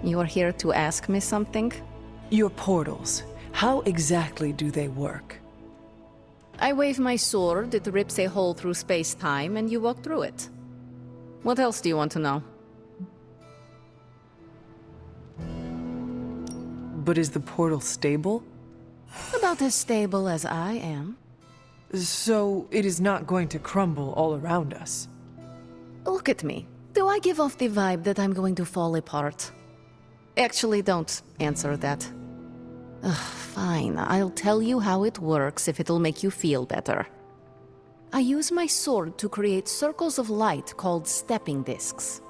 You are here to ask me something? Your portals, how exactly do they work? I wave my sword, it rips a hole through space-time, and you walk through it. What else do you want to know? But is the portal stable? About as stable as I am. So it is not going to crumble all around us? Look at me. Do I give off the vibe that I'm going to fall apart? Actually, don't answer that. Ugh, fine, I'll tell you how it works if it'll make you feel better. I use my sword to create circles of light called stepping discs.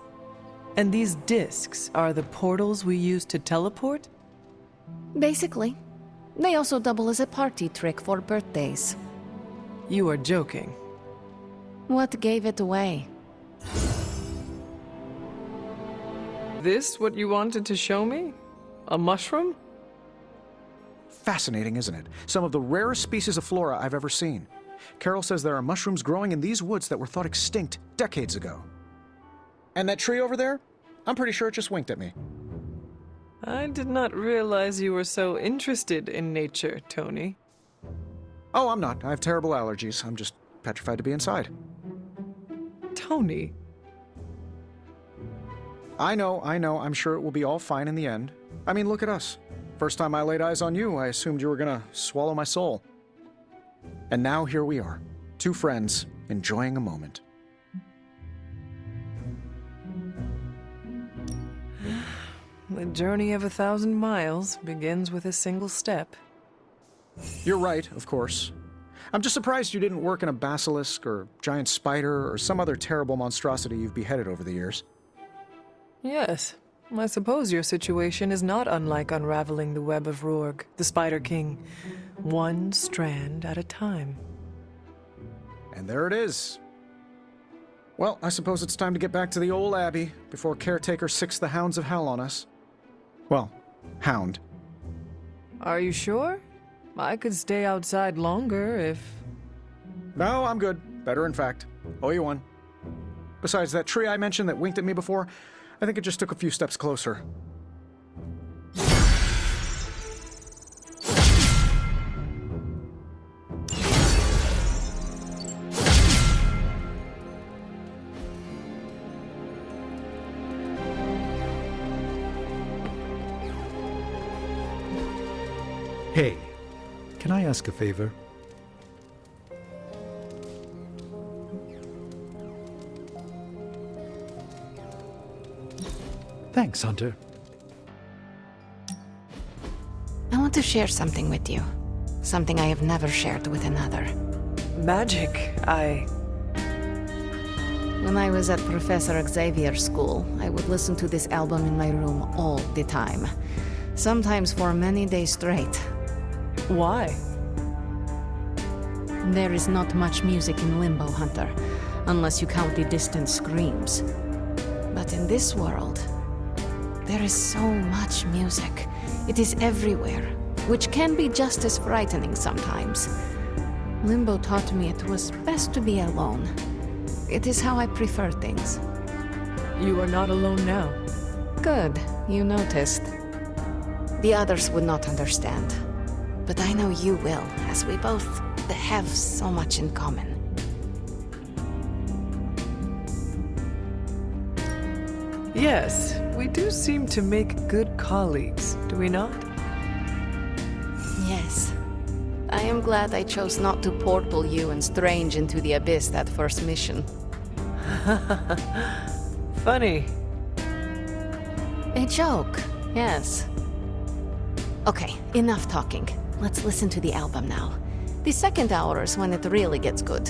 And these discs are the portals we use to teleport? Basically. They also double as a party trick for birthdays. You are joking. What gave it away? This what you wanted to show me? A mushroom? Fascinating, isn't it? Some of the rarest species of flora I've ever seen. Carol says there are mushrooms growing in these woods that were thought extinct decades ago. And that tree over there? I'm pretty sure it just winked at me. I did not realize you were so interested in nature, Tony. Oh, I'm not. I have terrible allergies. I'm just petrified to be inside. Tony. I know. I'm sure it will be all fine in the end. I mean, look at us. First time I laid eyes on you, I assumed you were gonna swallow my soul. And now here we are, two friends enjoying a moment. The journey of 1,000 miles begins with a single step. You're right, of course. I'm just surprised you didn't work in a basilisk or giant spider or some other terrible monstrosity you've beheaded over the years. Yes, I suppose your situation is not unlike unraveling the web of Rorg, the Spider King, one strand at a time. And there it is. Well, I suppose it's time to get back to the old abbey before Caretaker sicks the hounds of hell on us. Well, hound. Are you sure? I could stay outside longer if... No, I'm good. Better, in fact. Owe you one. Besides, that tree I mentioned that winked at me before, I think it just took a few steps closer. Hey, can I ask a favor? Thanks, Hunter. I want to share something with you. Something I have never shared with another. Magic, When I was at Professor Xavier's school, I would listen to this album in my room all the time. Sometimes for many days straight. Why? There is not much music in Limbo, Hunter, unless you count the distant screams. But in this world, there is so much music. It is everywhere, which can be just as frightening sometimes. Limbo taught me it was best to be alone. It is how I prefer things. You are not alone now. Good, you noticed. The others would not understand. But I know you will, as we both have so much in common. Yes, we do seem to make good colleagues, do we not? Yes. I am glad I chose not to portal you and Strange into the abyss that first mission. Funny. A joke, yes. Okay, enough talking. Let's listen to the album now. The second hour is when it really gets good.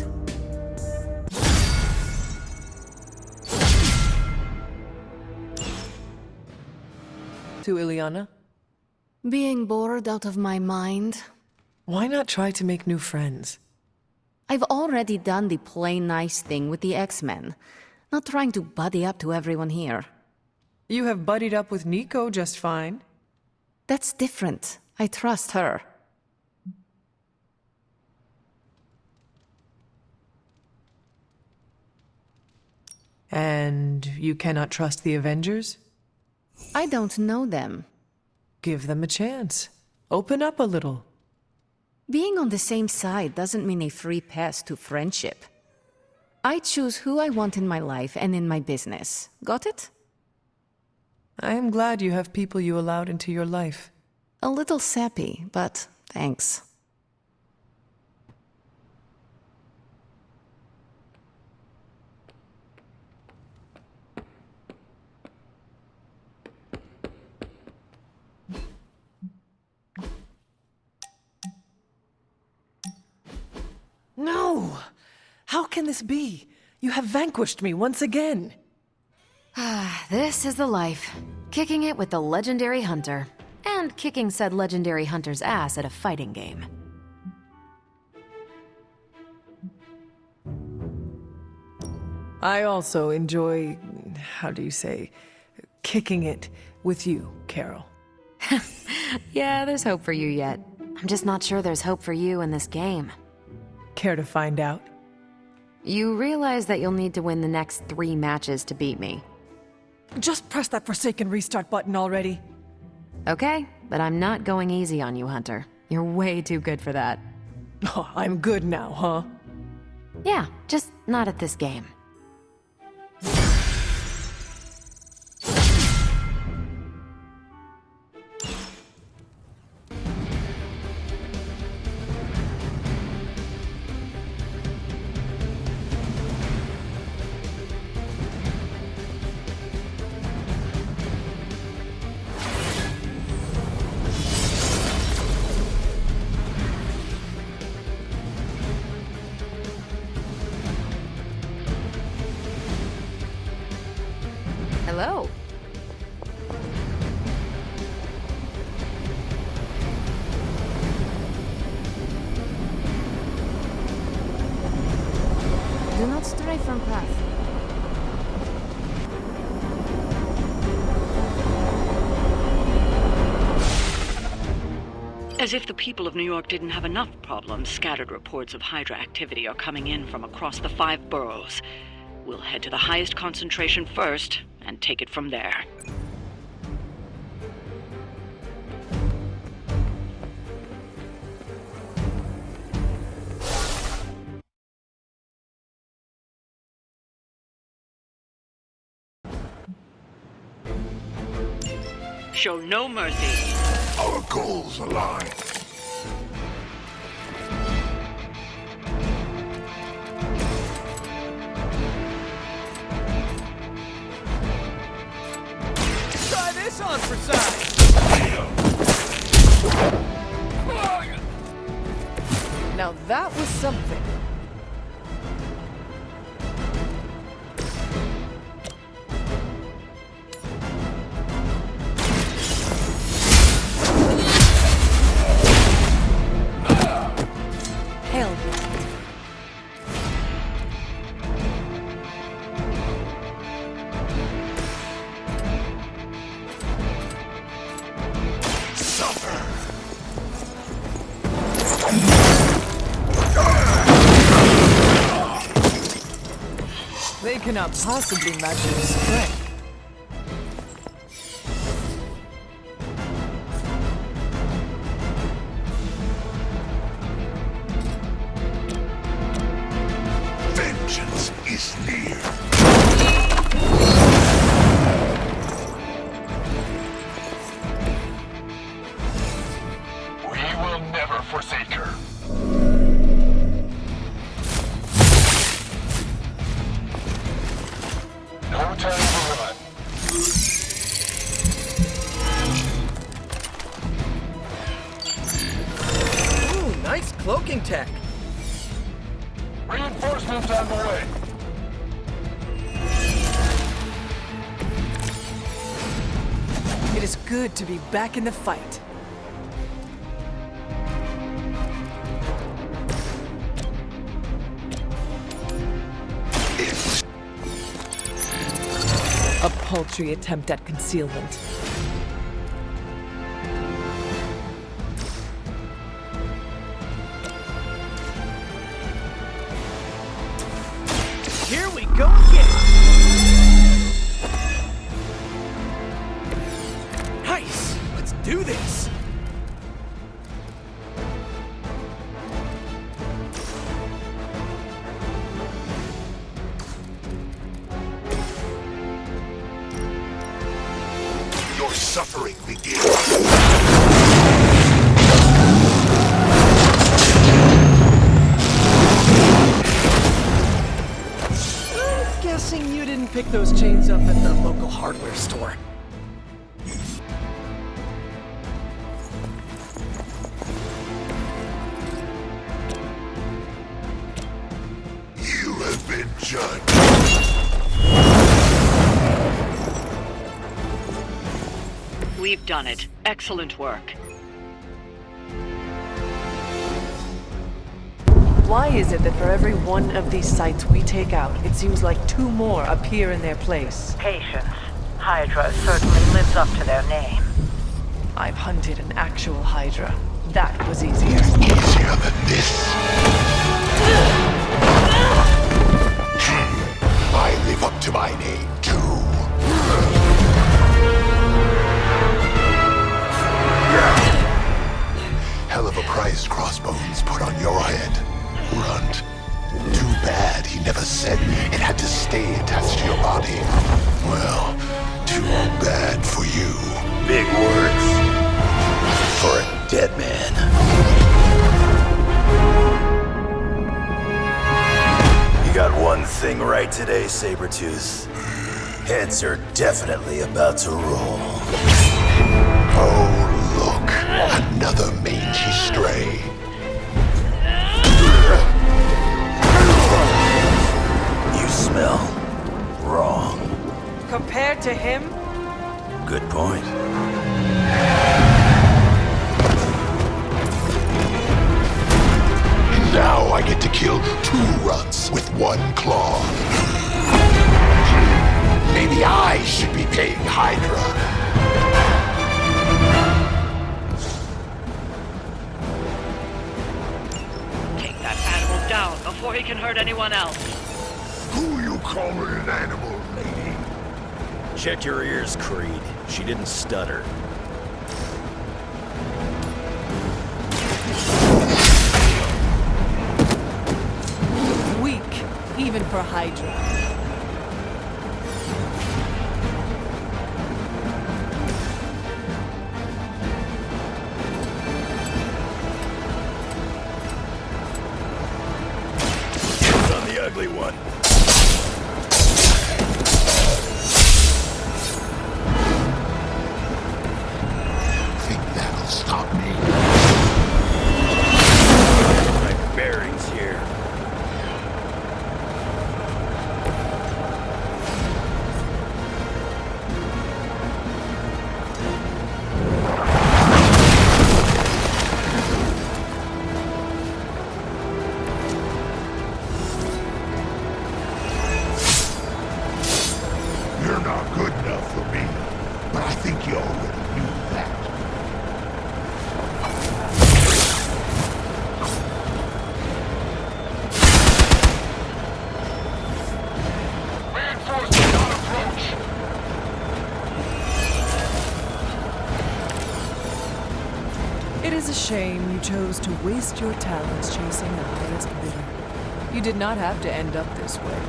To Ileana? Being bored out of my mind? Why not try to make new friends? I've already done the play nice thing with the X-Men. Not trying to buddy up to everyone here. You have buddied up with Nico just fine. That's different. I trust her. And you cannot trust the Avengers? I don't know them. Give them a chance. Open up a little. Being on the same side doesn't mean a free pass to friendship. I choose who I want in my life and in my business. Got it? I am glad you have people you allowed into your life. A little sappy, but thanks. No! How can this be? You have vanquished me once again. This is the life. Kicking it with the legendary hunter. And kicking said legendary hunter's ass at a fighting game. I also enjoy, how do you say, kicking it with you, Carol. Yeah, there's hope for you yet. I'm just not sure there's hope for you in this game. Care to find out? You realize that you'll need to win the next 3 matches to beat me. Just press that forsaken restart button already. Okay, but I'm not going easy on you, Hunter. You're way too good for that. Oh, I'm good now, huh? Yeah, just not at this game. Hello. Do not stray from path. As if the people of New York didn't have enough problems, scattered reports of Hydra activity are coming in from across the 5 boroughs. We'll head to the highest concentration first, and take it from there. Show no mercy. Our goals align. Try this on for size! Now that was something. Hell yeah. They cannot possibly match your strength. Vengeance is near. We will never forsake her. No time to run. Ooh, nice cloaking tech. Reinforcements on the way. It is good to be back in the fight. A paltry attempt at concealment. Here we go again! do this! Your suffering begins. Guessing you didn't pick those chains up at the local hardware store. You have been judged. We've done it. Excellent work. Why is it that for every one of these sites we take out, it seems like 2 more appear in their place? Patience. Hydra certainly lives up to their name. I've hunted an actual Hydra. That was easier. Easier than this. I live up to my name, too. Hell of a price Crossbones put on your head, Runt. Too bad he never said it had to stay attached to your body. Well, too bad for you. Big words for a dead man. You got one thing right today, Sabretooth. Heads are definitely about to roll. Oh, look. Another mangy stray. You smell wrong. Compared to him? Good point. Now I get to kill 2 runts with 1 claw. Maybe I should be paying Hydra. Take that animal down before he can hurt anyone else. Who you calling an animal, lady? Check your ears, Creed. She didn't stutter. Weak, even for Hydra. On the ugly one. Think that'll stop me? My bearings here. You're not good enough for me, but I think you already knew that. Reinforcements on approach! It is a shame you chose to waste your talents chasing the highest bidder. You did not have to end up this way.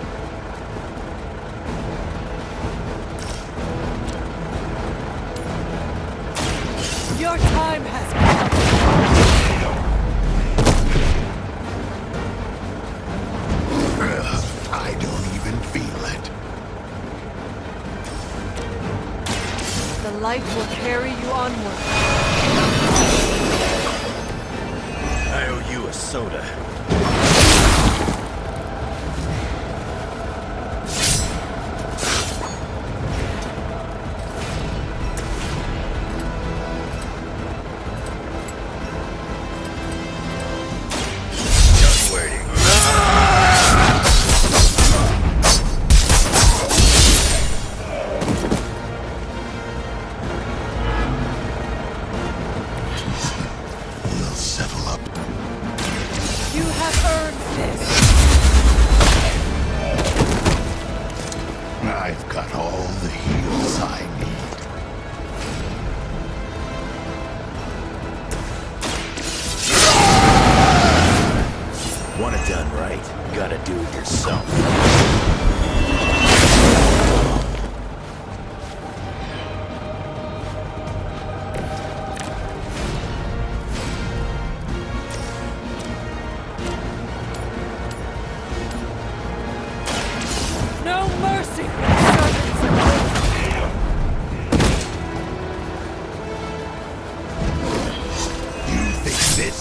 Your time has come. I don't even feel it. The light will carry you onward. I owe you a soda. Just waiting. We'll settle up. You have earned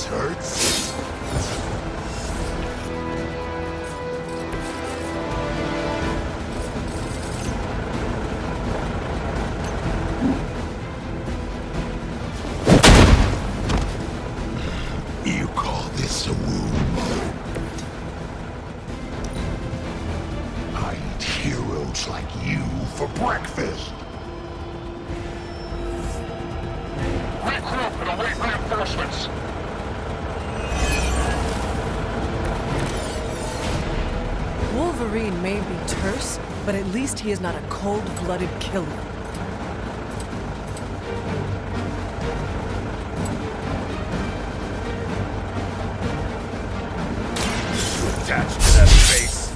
This hurts. You call this a wound? I eat heroes like you for breakfast. Regroup and await reinforcements. Wolverine may be terse, but at least he is not a cold-blooded killer. Attached to that face.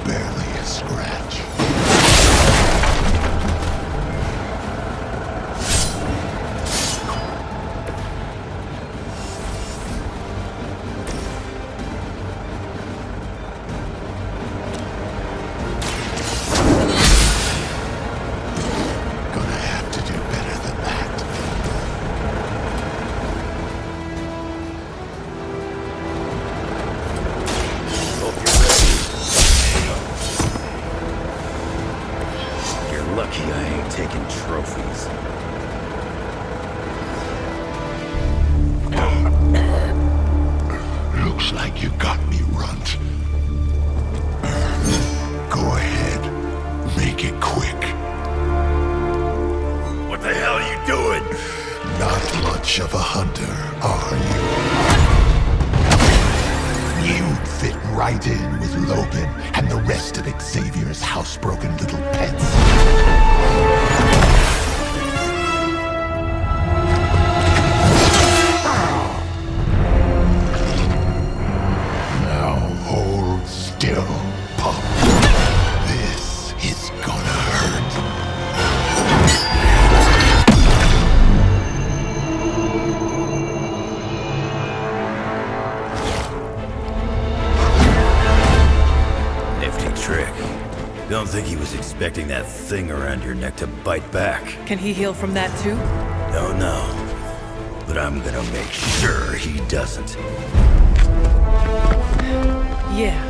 Barely a scratch. Gonna have to do better than that. Hope you're ready. You're lucky I ain't taking trophies. Looks like you got me, Runt. Go ahead. Make it quick. What the hell are you doing? Not much of a hunter, are you? You'd fit right in with Logan and the rest of Xavier's housebroken little pets. Now hold still, pup. This is gonna hurt. Nifty trick. Don't think he was expecting that thing around your neck to bite back. Can he heal from that too? Don't know. But I'm gonna make sure he doesn't. Yeah.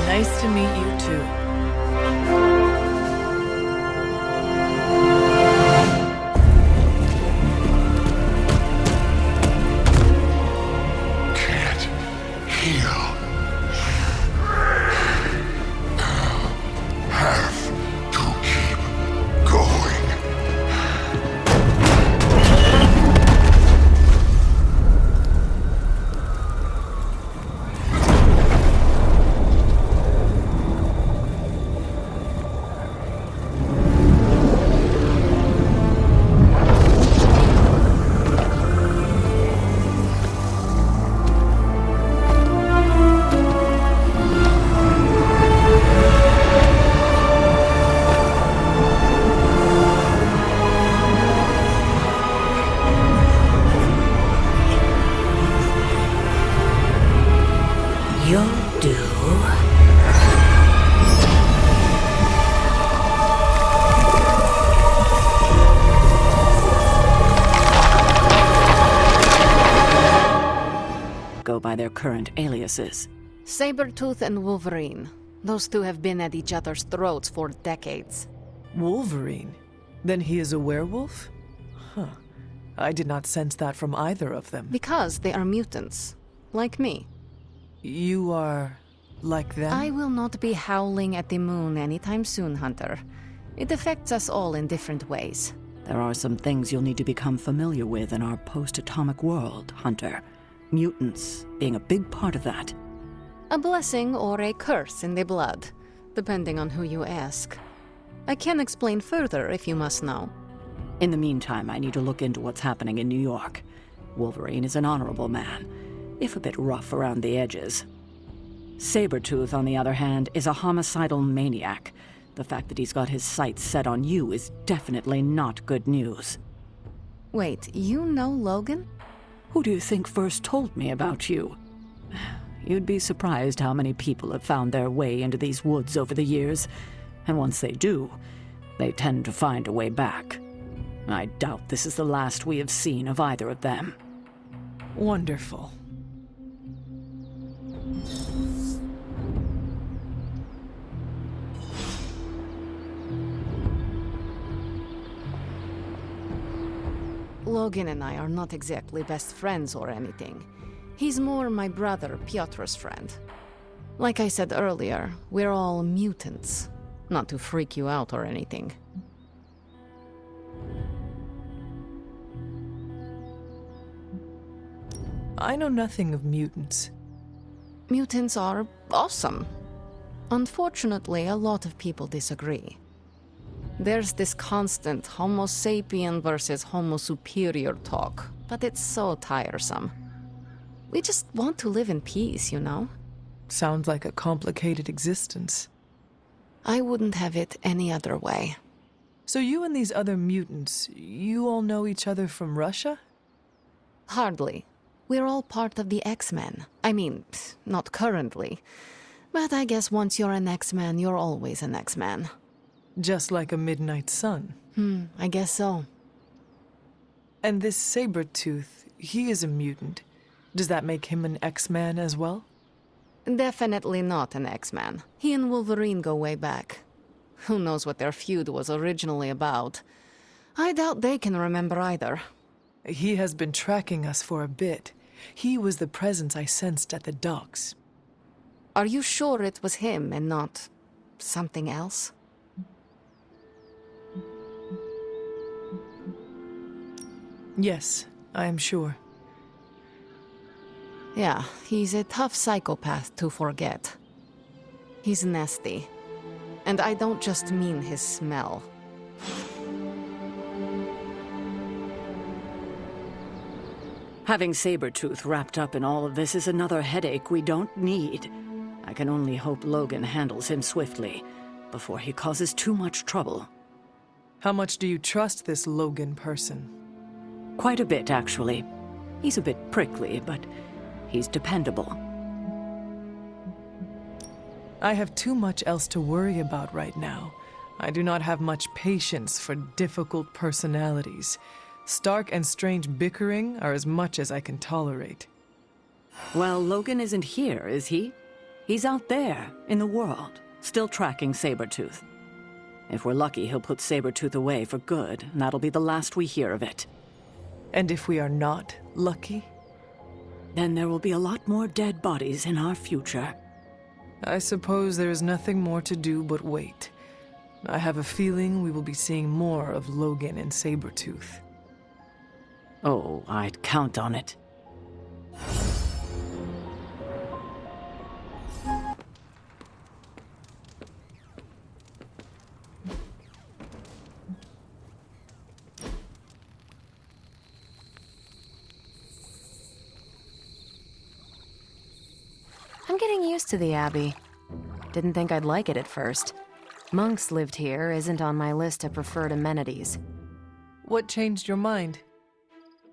Nice to meet you too. Can't heal. Have to keep going. You'll do. Go by their current aliases. Sabretooth and Wolverine. Those two have been at each other's throats for decades. Wolverine? Then he is a werewolf? Huh. I did not sense that from either of them. Because they are mutants. Like me. You are like them? I will not be howling at the moon anytime soon, Hunter. It affects us all in different ways. There are some things you'll need to become familiar with in our post-atomic world, Hunter. Mutants being a big part of that. A blessing or a curse in the blood, depending on who you ask. I can explain further if you must know. In the meantime, I need to look into what's happening in New York. Wolverine is an honorable man, if a bit rough around the edges. Sabretooth, on the other hand, is a homicidal maniac. The fact that he's got his sights set on you is definitely not good news. Wait, you know Logan? Who do you think first told me about you? You'd be surprised how many people have found their way into these woods over the years. And once they do, they tend to find a way back. I doubt this is the last we have seen of either of them. Wonderful. Logan and I are not exactly best friends or anything. He's more my brother Piotr's friend. Like I said earlier, we're all mutants. Not to freak you out or anything. I know nothing of mutants. Mutants are awesome. Unfortunately, a lot of people disagree. There's this constant Homo sapien versus Homo superior talk, but it's so tiresome. We just want to live in peace, you know? Sounds like a complicated existence. I wouldn't have it any other way. So you and these other mutants, you all know each other from Russia? Hardly. We're all part of the X-Men. I mean, not currently. But I guess once you're an X-Man, you're always an X-Man. Just like a midnight sun. I guess so. And this sabretooth, he is a mutant. Does that make him an X-Man as well? Definitely not an X-Man. He and Wolverine go way back. Who knows what their feud was originally about? I doubt they can remember either. He has been tracking us for a bit. He was the presence I sensed at the docks. Are you sure it was him and not something else? Yes, I am sure. Yeah, he's a tough psychopath to forget. He's nasty. And I don't just mean his smell. Having Sabretooth wrapped up in all of this is another headache we don't need. I can only hope Logan handles him swiftly, before he causes too much trouble. How much do you trust this Logan person? Quite a bit, actually. He's a bit prickly, but he's dependable. I have too much else to worry about right now. I do not have much patience for difficult personalities. Stark and Strange bickering are as much as I can tolerate. Well, Logan isn't here, is he? He's out there, in the world, still tracking Sabretooth. If we're lucky, he'll put Sabretooth away for good, and that'll be the last we hear of it. And if we are not lucky? Then there will be a lot more dead bodies in our future. I suppose there is nothing more to do but wait. I have a feeling we will be seeing more of Logan and Sabretooth. Oh, I'd count on it. I'm getting used to the Abbey. Didn't think I'd like it at first. Monks lived here isn't on my list of preferred amenities. What changed your mind?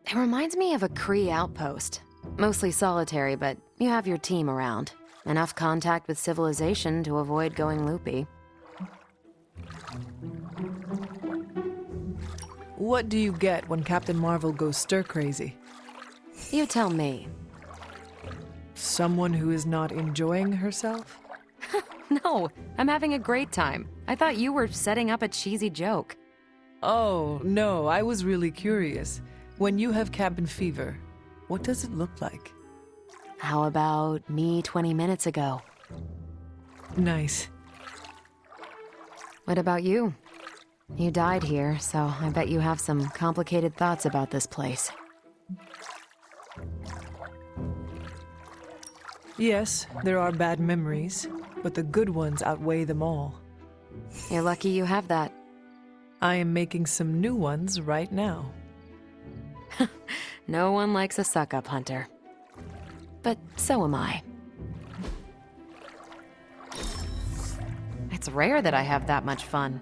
It reminds me of a Kree outpost. Mostly solitary, but you have your team around. Enough contact with civilization to avoid going loopy. What do you get when Captain Marvel goes stir-crazy? You tell me. Someone who is not enjoying herself? No, I'm having a great time. I thought you were setting up a cheesy joke. Oh, no, I was really curious. When you have cabin fever, what does it look like? How about me 20 minutes ago? Nice. What about you? You died here, so I bet you have some complicated thoughts about this place. Yes, there are bad memories, but the good ones outweigh them all. You're lucky you have that. I am making some new ones right now. No one likes a suck-up, Hunter. But so am I. It's rare that I have that much fun.